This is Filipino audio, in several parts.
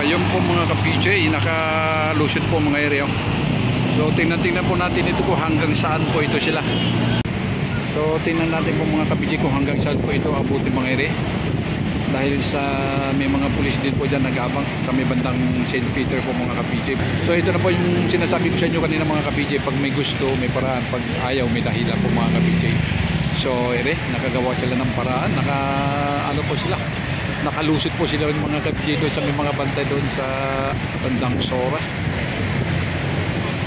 ayun po mga ka-PJ, nakalusot po mga area. So tingnan po natin ito kung hanggang saan po ito sila. So tingnan natin po mga ka-PJ kung hanggang saan po ito abuti mga area. Dahil sa may mga pulis din po dyan nag-abang sa may bandang St. Peter po mga ka-PJ. So ito na po yung sinasabi ko sa inyo kanina mga ka-PJ, pag may gusto may paraan, pag ayaw may dahilan po mga ka-PJ. So nakagawa sila ng paraan, ano po sila, nakalusot po sila ng mga ka-PJ doon sa may mga bantay doon sa bandang Sora.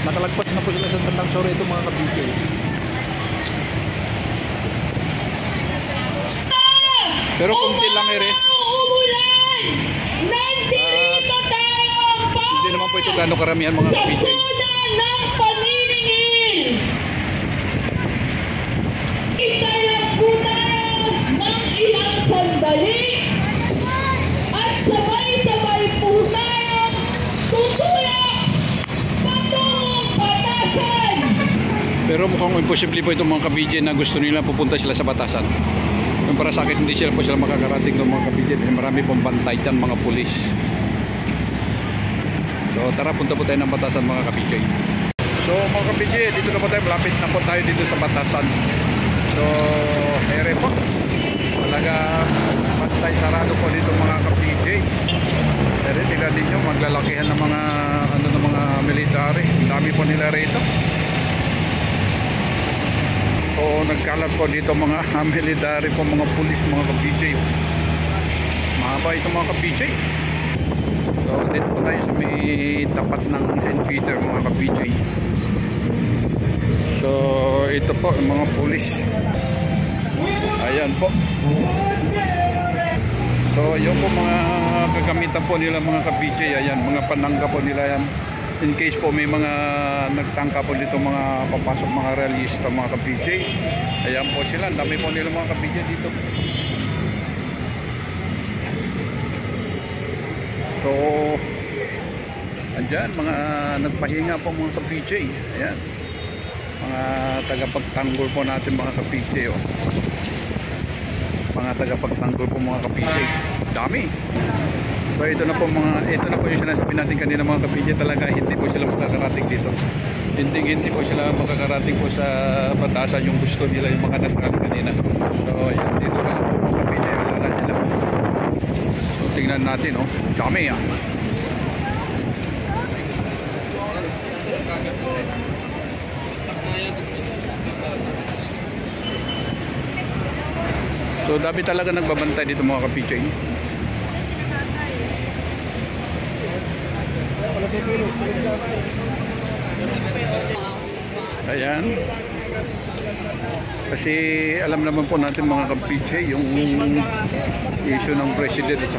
Nakalagpas na po sila sa bandang Sora ito mga ka-PJ. Pero kunti lang hindi naman po ito gano'ng karamihan mga ka-PJ. Ng paniningil, itayag po tayo ng ilang sandali at sabay-sabay po tayo tutulak patungong batasan. Pero mukhang imposible po itong mga ka-PJ na gusto nila pupunta sila sa batasan. Yung para sa akin hindi sila po sila makakarating ng mga ka-PJ. Marami pong bantay dyan mga pulis. So tara, punta po tayo ng batasan mga ka-PJ. So mga ka-PJ, dito na po tayo, malapit na po tayo dito sa batasan. So ere po, talaga bantay sarado po dito mga ka-PJ. Pero tingnan ninyo, maglalakihan ng mga mga military. Ang dami po nila rito. So nagkalat po dito mga military po, mga pulis mga ka-PJ. Mahaba ito mga ka-PJ. So dito po tayo sa may tapat ng St. Peter mga ka-PJ. So ito po mga pulis. Ayan po. So yun po mga kagamitan po nila mga ka-PJ. Ayan, mga panangga po nila yan. In case po may mga nagtangka po dito, mga papasok mga realista mga ka-PJ. Ayan po sila, ang dami po nila mga ka-PJ dito. So andyan mga nagpahinga po mga ka-PJ. Ayan, mga tagapagtanggol po natin mga ka-PJ, oh. Mga tagapagtanggol po mga ka-PJ, dami. So ito na po yung sinasabi natin kanina mga ka-PJ, talaga hindi po sila makakarating dito. Hindi po sila makakarating po sa batasan yung gusto nila, yung mga nagkano kanina. So ayan, dito na po mga ka-PJ, wala na sila. So tingnan natin, oh, dami yan. So dami talaga nagbabantay dito mga ka-PJ. Ayan. Kasi alam naman po natin mga ka-PJ yung issue ng president at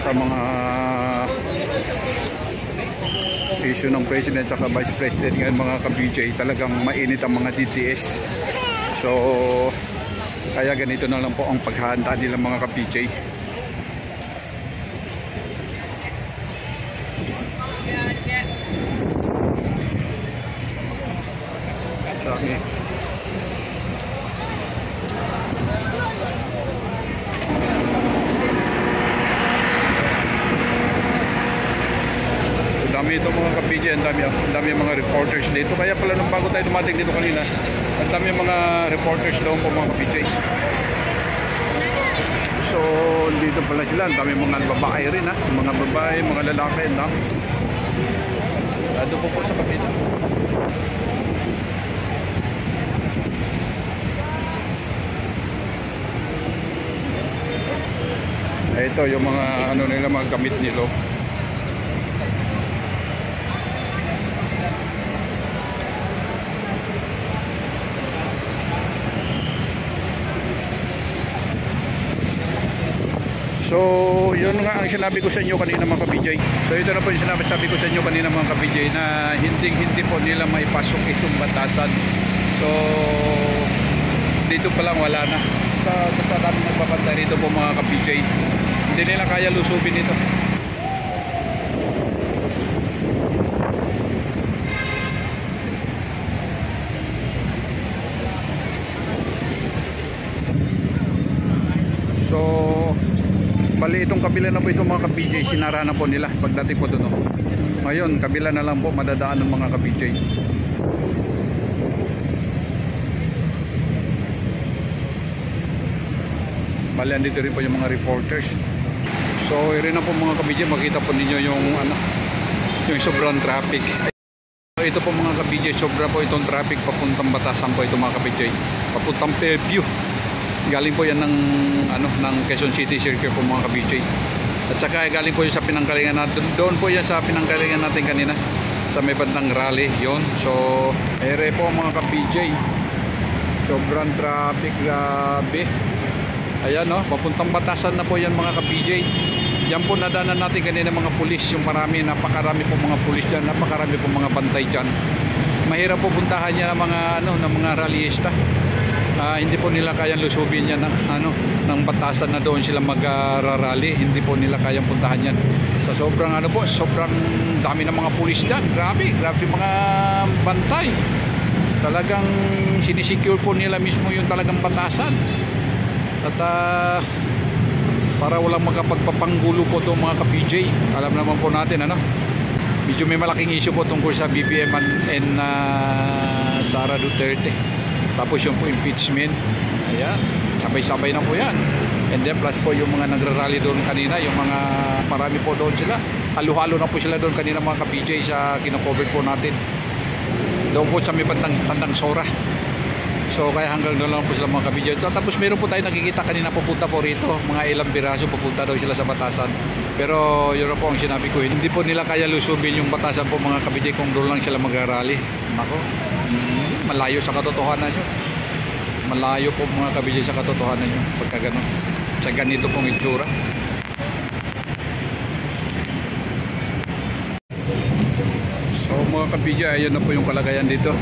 saka vice president ngayon mga ka-PJ, talagang mainit ang mga DTS. So kaya ganito na lang po ang paghahanda nila mga ka-PJ. Okay. Dami ito mga ka-PJ, ang dami mga reporters dito. Kaya pala nung bago tayo dumating dito kanina, ang dami mga reporters doon po mga ka-PJ. So dito pala sila, ang dami mga babae rin, ha? Mga babae, mga lalaki, no? Doon po sa kapita. Ito yung mga nila, mga gamit nilo. So yun nga ang sinabi ko sa inyo kanina mga ka-PJ. So ito na po yung sinabi ko sa inyo kanina mga ka-PJ, na hindi po nila maipasok itong batasan. So dito pa lang wala na. Sa dami nagbabantay rito po mga ka-PJ, hindi nila kaya lusubin ito. So Bali itong kabila na po itong mga ka-BJ, sinara na po nila pagdating po doon. Ngayon, kabila na lang po madadaan ng mga ka-BJ. Bali andito rin po yung mga reporters. So, rin na po mga ka-BJ, makita po ninyo yung yung sobrang traffic. Ito po mga ka-BJ, sobra po itong traffic papuntang Batasan po ito mga ka-BJ. Papuntang Fairview. Galing po yan ng ng Quezon City Circle po mga ka-BJ. At saka galing po yun sa pinanggalingan natin. Doon po yan sa pinanggalingan natin kanina sa may bandang rally yon. So ere po mga ka-BJ, sobrang traffic, grabe. Ayan no, papuntang Batasan na po yan mga ka-BJ. Yan po nadaanan natin kanina mga pulis, yung napakarami po mga pulis dyan, napakarami po mga bantay dyan. Mahirap po puntahan niya ng mga rallyista. Hindi po nila kayang lusubin yan ng Batasan na doon sila mag-rally. Hindi po nila kayang puntahan yan. So sobrang dami ng mga pulis dyan. Grabe mga bantay. Talagang sinisecure po nila mismo yung talagang Batasan. At para walang makapagpapanggulo po itong mga ka-PJ. Alam naman po natin medyo may malaking issue po tungkol sa BBM and Sara Duterte. Tapos yung po impeachment. Ayan, sabay-sabay na po yan. And then plus po yung mga nagrarally doon kanina, yung mga marami po doon sila. Halo-halo na po sila doon kanina mga ka-PJ sa kinocover po natin. Doon po sa may bandang Sora. So kaya hanggang doon lang po sila mga ka-BJ. Tapos meron po tayo nakikita kanina pupunta po rito. Mga ilang biraso pupunta daw sila sa Batasan. Pero yun po ang sinabi ko. Hindi po nila kaya lusubin yung Batasan po mga ka-BJ kung doon lang sila mag-rally. Nako, malayo sa katotohanan nyo. Malayo po mga ka-BJ sa katotohanan nyo. Pagka ganun. Sa ganito pong itsura. So mga ka-BJ, ayun na po yung kalagayan dito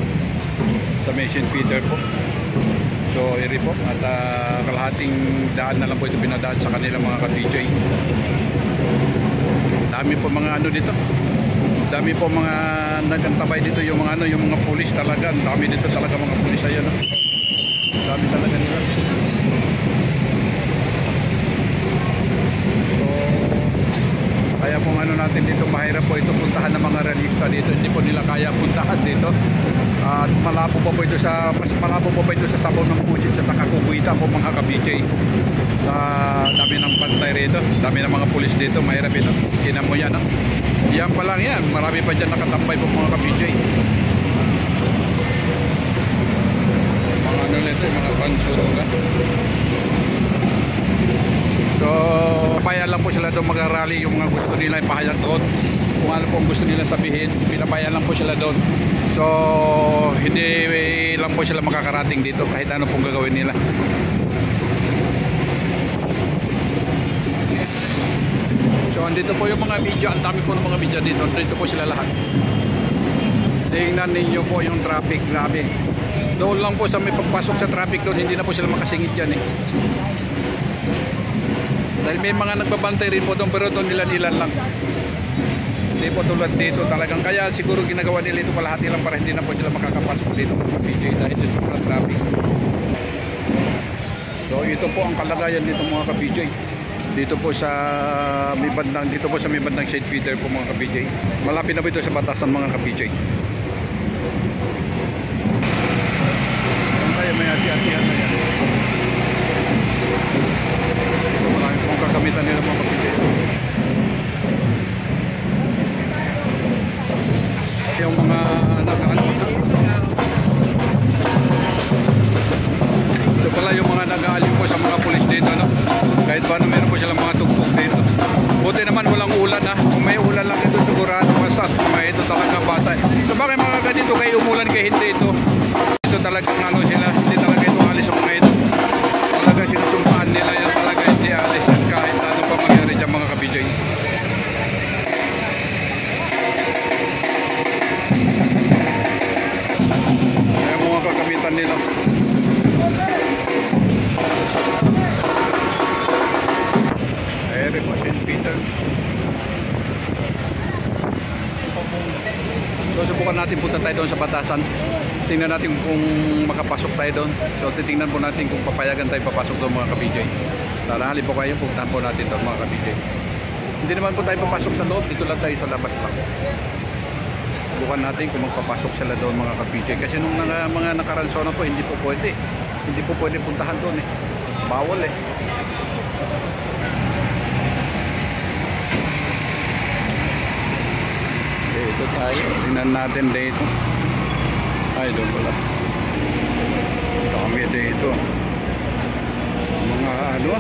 sa St. Peter po. So iri po at kalahating daan na lang po ito pinadaan sa kanila mga ka-BJ. Dami po mga dito. Dami po mga nagantabay dito yung mga yung mga pulis talaga. Dami dito talaga mga pulis ayan. Dami talaga nila. So kaya kung natin dito mahirap po ito puntahan ng mga realista dito. Hindi po nila kaya puntahan dito. At malabo pa po ito mas malabo pa po ito sa sabaw ng Puchit at saka Kubuita po mga ka-BJ. Sa dami ng bantay rito, dami ng mga pulis dito, mahirap ito. Tinan mo yan, yan pa lang yan, marami pa dyan nakatambay po mga ka-BJ. Mga nito, mga pansuruga. So payag lang po sila doon mag-rally, yung mga gusto nila ipahayag doon. Kung ano po ang gusto nila sabihin, pinapayag lang po sila doon. So hindi lang po sila makakarating dito kahit ano pong gagawin nila. So andito po yung mga video, ang dami po ng mga video dito. Dito po sila lahat. Tingnan ninyo po yung traffic, grabe. Doon lang po sa may pagpasok sa traffic doon, hindi na po sila makasingit dyan Dahil may mga nagbabantay rin po doon, pero doon ilan-ilan lang. Hindi po tulad dito talagang, kaya siguro ginagawa nila ito kalahati lang para hindi na po sila makakapasok dito mga PJ dahil dito sa traffic. So ito po ang kalagayan dito mga ka-PJ. Dito po sa may bandang St. Peter po mga ka-PJ. Malapit na po ito sa Batasan mga ka-PJ. Kaya may hati-hatihan na yan. Ito marami pong kakamitan nila mga ka-PJ. Yung mga nag-aalipin. Ito pala yung mga nag-aalipin po sa mga pulis dito kahit paano meron po silang mga tugtog dito. Buti naman walang ulan kung may ulan lang ito sigurado basta may ito talaga basa. So bakit mga ganito kayo umulan kaya hindi ito talagang sila hindi talaga ito alis ang mga ito talaga sinusumpaan nila yan talaga hindi alis at kahit ano pa mangyari dyan mga ka-BJ. Kaya mga kakamitan nila po St. Peter. So subukan natin punta tayo doon sa Batasan. Tingnan natin kung makapasok tayo doon. So titingnan po natin kung papayagan tayo papasok doon mga ka-BJ. Tara, halip po kayo, puntahan po natin ito mga ka-PJ. Hindi naman po tayo papasok sa loob, dito lang tayo sa labas lang. Bukan natin kung magpapasok sila doon mga ka-PJ. Kasi nung mga nakaraan zona po, hindi po pwede. Hindi po pwede puntahan doon eh. Bawal eh. Dito tayo. Tingnan natin dito. Ay, doon pala. Kami dito. Mga ano,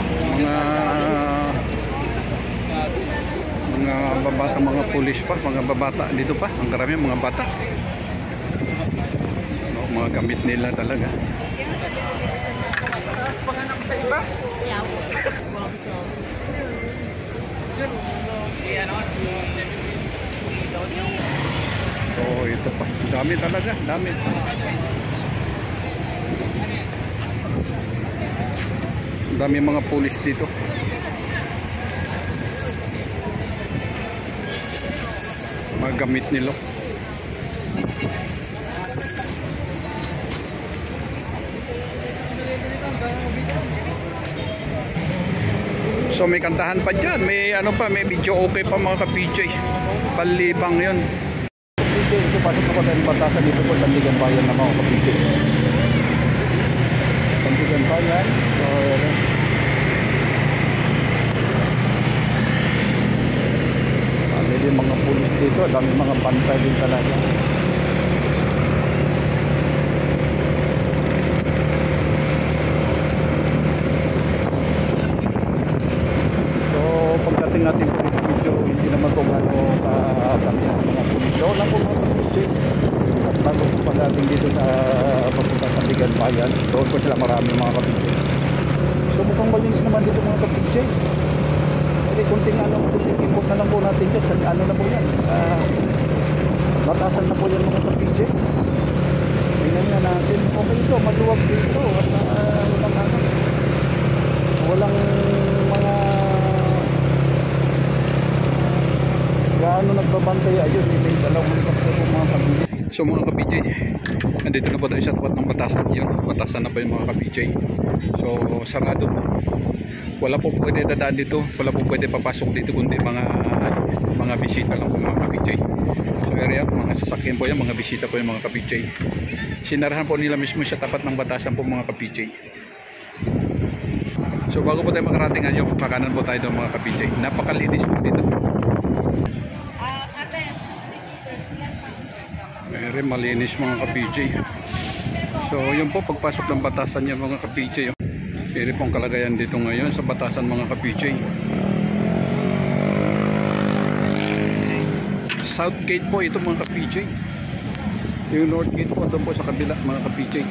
mga babata, mga pulis pa, mga babata dito pa. Ang karami mga bata. No, mga gamit nila talaga. Panganak sa iba? So ito pa, dami talaga, dami. Dami mga pulis dito. Mga gamit nila. So may kantahan pa dyan, may ano pa, may video okay pa mga ka-PJ. Palibang yun. PJ, ito pasok na po tayo ng batasan dito po, Sandigan Bayan na mga ka-PJ. Sandigan Bayan. So, dami din mga pulis dito, dami mga bantay din talaga. Pagdating natin po dito video, hindi naman po gano'n kami ang mga pulis. So lang po mga pulis. At bago po pagdating dito sa papunta sa Sandigan Bayan, doon po sila marami mga kapitse. So mukhang malinis naman dito mga kapitse. Kasi kunting import na lang po natin dyan. Sa ano na po yan? Batasan na po yan mga kapitse. Tingnan nga natin. Okay ito, maluwag dito. At walang mga gaano nagbabantay. Ayun, may dalawang kapatid po mga kapitse. So mga kapitse, nandito na po tayo sa tapat ng batasan. Yun, batasan na po yung mga kapitse. So sarado po. Wala po pwede dadaan dito. Wala po pwede papasok dito kundi mga bisita lang po mga kapitse. So area, mga sasakyan po yan, mga bisita po yung mga kapitse. Sinarahan po nila mismo sa tapat ng batasan po mga kapitse. So bago po tayo makarating ngayon, pakanan po tayo doon mga ka-PJ. Napakalinis po dito. Very malinis mga ka-PJ. So yun po, pagpasok ng batasan niya mga ka-PJ. Very pong kalagayan dito ngayon sa batasan mga ka-PJ. South gate po ito mga ka-PJ. Yung north gate po doon po sa kabila mga ka-PJ.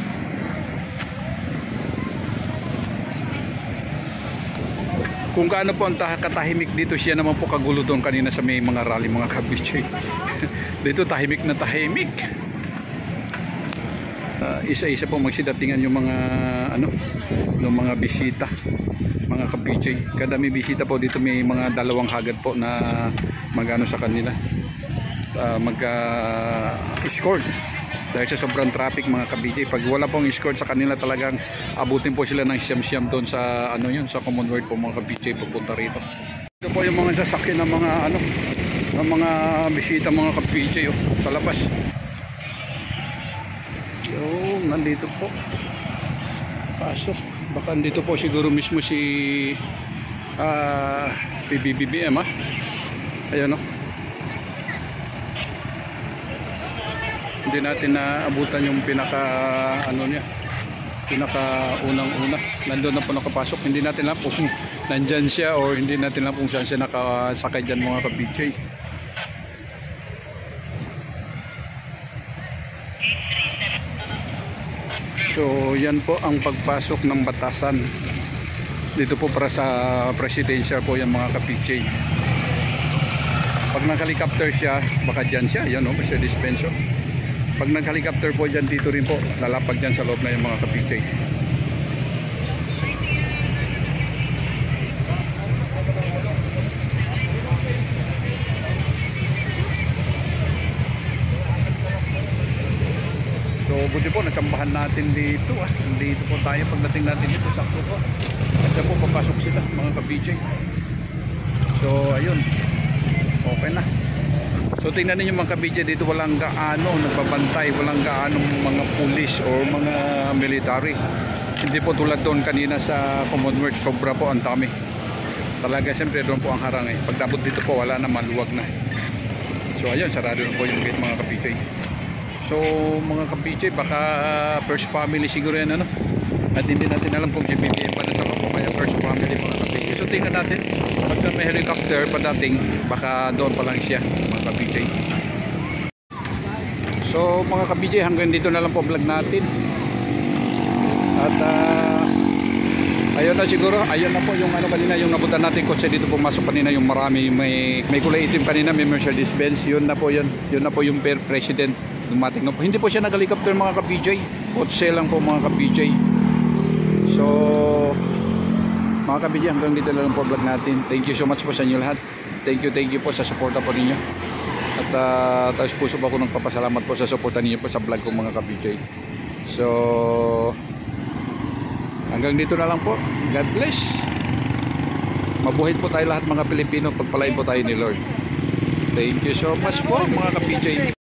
Kung kaano po ang katahimik dito, siya naman po kagulo doon kanina sa may mga rally mga ka-PJ. Dito tahimik na tahimik. Isa-isa po magsidatingan yung mga yung mga bisita, mga ka-PJ. Kada may bisita po dito may mga dalawang hagad po na magano sa kanila. Mag-escort. Dahil sa sobrang traffic mga ka-PJ, pag wala pong escort sa kanila talagang abutin po sila ng siyam-siyam doon sa sa Commonwealth po mga ka-PJ pupunta rito. Ito po yung mga sasakyan ng mga ng mga bisita mga ka-PJ sa labas. So nandito po. Pasok. Baka dito po siguro mismo si PBBM Ayun Hindi natin naabutan yung pinaka unang-una. Nandoon na po nakapasok. Hindi natin alam kung nandyan siya or hindi natin alam kung saan siya nakasakay dyan mga ka-PJ. So yan po ang pagpasok ng batasan. Dito po para sa presidential po yan mga ka-PJ. Pag nag-helicopter siya, baka dyan siya. Yan Mr. Dispenso. Pag nag-helicopter po dyan, dito rin po lalapag dyan sa loob na yung mga ka-PJ. So good Buti po, natsambahan natin dito. Dito po tayo pagdating natin dito. Sakto po. At siya po, papasok sila mga ka-BJ. So, ayun. Okay na. So, tingnan ninyo mga ka-BJ. Dito walang gaano nagbabantay. Walang gaano mga pulis o mga military. Hindi po tulad doon kanina sa Commonwealth. Sobra po ang dami. Talaga, siyempre doon po ang harang eh. Pagdabot dito po, wala na, maluwag na. So, ayun. Sarado na po yung gate mga ka-BJ. So mga ka-PJ, baka first family siguro yan ano. At hindi natin alam kung GBBM pa na sa po kaya first family mga ka-PJ. So tingnan natin, pagka may helicopter padating, baka doon pa lang siya mga ka-PJ. So mga ka-PJ, hanggang dito na lang po vlog natin. At ayun na siguro, ayun na po yung ano kanina, yung nabutan natin kotse dito pumasok kanina, yung marami, may kulay itim kanina, may Mercedes-Benz. Yun na po yun na po yung president dumating na po. Hindi po siya nag-helicopter mga ka-PJ, kotse lang po mga ka-PJ. So mga ka-PJ, hanggang dito na lang po vlog natin. Thank you so much po sa inyo lahat. Thank you po sa suporta po ninyo. At taos puso po ako nagpapasalamat po sa suporta ninyo po sa vlog ko mga ka-PJ. So hanggang dito na lang po. God bless. Mabuhay po tayo lahat mga Pilipino. Pagpalain po tayo ni Lord. Thank you so much po mga ka-PJ.